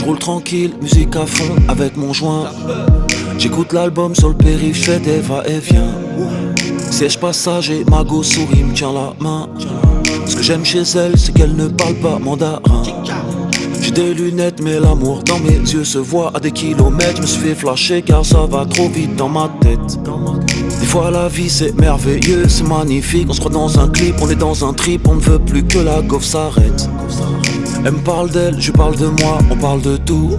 roule tranquille, musique à fond avec mon joint. J'écoute l'album sur le périph', j'fais des va-et-vient. Siège passager, ma go sourit, me tient la main. Ce que j'aime chez elle, c'est qu'elle ne parle pas mandarin. J'ai des lunettes mais l'amour dans mes yeux se voit à des kilomètres. Je me suis fait flasher car ça va trop vite dans ma tête. Des fois la vie c'est merveilleux, c'est magnifique. On se croit dans un clip, on est dans un trip. On ne veut plus que la gaufre s'arrête. Elle me parle d'elle, je parle de moi, on parle de tout.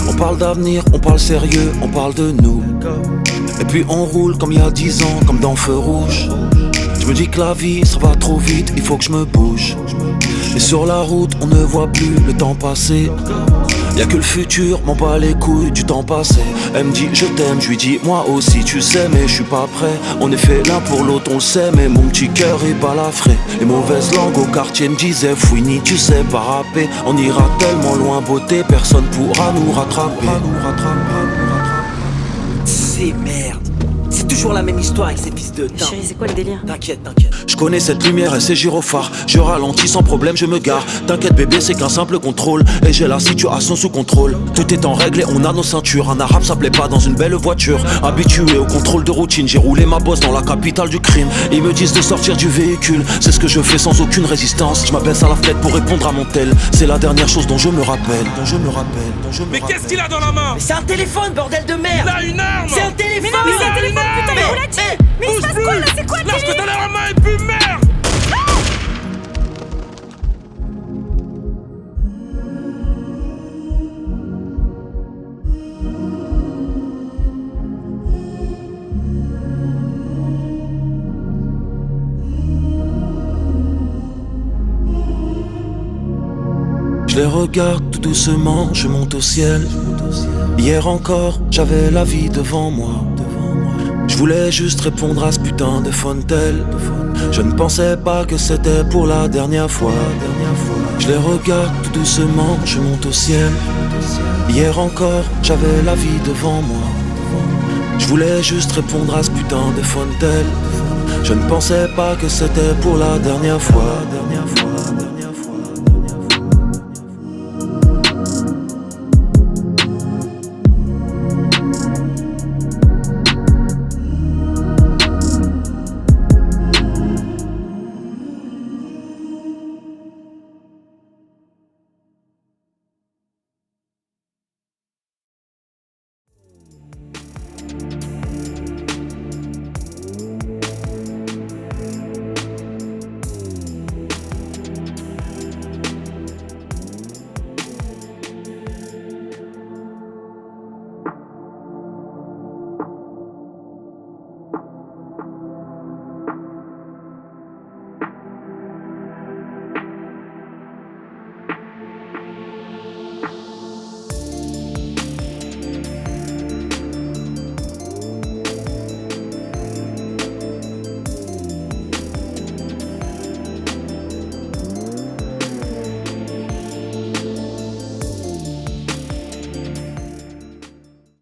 On parle d'avenir, on parle sérieux, on parle de nous. Et puis on roule comme il y a 10 ans, comme dans Feu Rouge. Je me dis que la vie ça va trop vite, il faut que je me bouge. Et sur la route on ne voit plus le temps passer. Y'a que le futur, m'en bat les couilles du temps passé. Elle me dit je t'aime, je lui dis moi aussi tu sais mais je suis pas prêt. On est fait l'un pour l'autre, on le sait mais mon petit cœur est balafré. Les mauvaises langues au quartier me disaient fouini tu sais pas rapper. On ira tellement loin beauté, personne pourra nous rattraper. C'est merde. C'est toujours la même histoire avec ces fils de teint. Chérie, c'est quoi le délire? T'inquiète. Je connais cette lumière et ces gyrophares. Je ralentis sans problème, je me gare. T'inquiète bébé, c'est qu'un simple contrôle. Et j'ai la situation sous contrôle. Tout est en règle et on a nos ceintures. Un arabe ça plaît pas dans une belle voiture. Habitué au contrôle de routine, j'ai roulé ma bosse dans la capitale du crime. Ils me disent de sortir du véhicule. C'est ce que je fais sans aucune résistance. Je m'abaisse à la fenêtre pour répondre à mon tel. C'est la dernière chose dont je me rappelle. Mais qu'est-ce qu'il a dans la main? Mais c'est un téléphone, bordel de merde! Il a une arme! C'est un téléphone! Mais non, mais c'est un téléphone, putain, mais roulette! Mais il se passe quoi là? C'est quoi le Lâche que délire? t'as l'air à main et puis merde! Je les regarde tout doucement, je monte au ciel. Hier encore, j'avais la vie devant moi. Je voulais juste répondre à ce putain de Fontel. Je ne pensais pas que c'était pour la dernière fois. Je les regarde tout doucement, je monte au ciel. Hier encore, j'avais la vie devant moi. Je voulais juste répondre à ce putain de Fontel. Je ne pensais pas que c'était pour la dernière fois.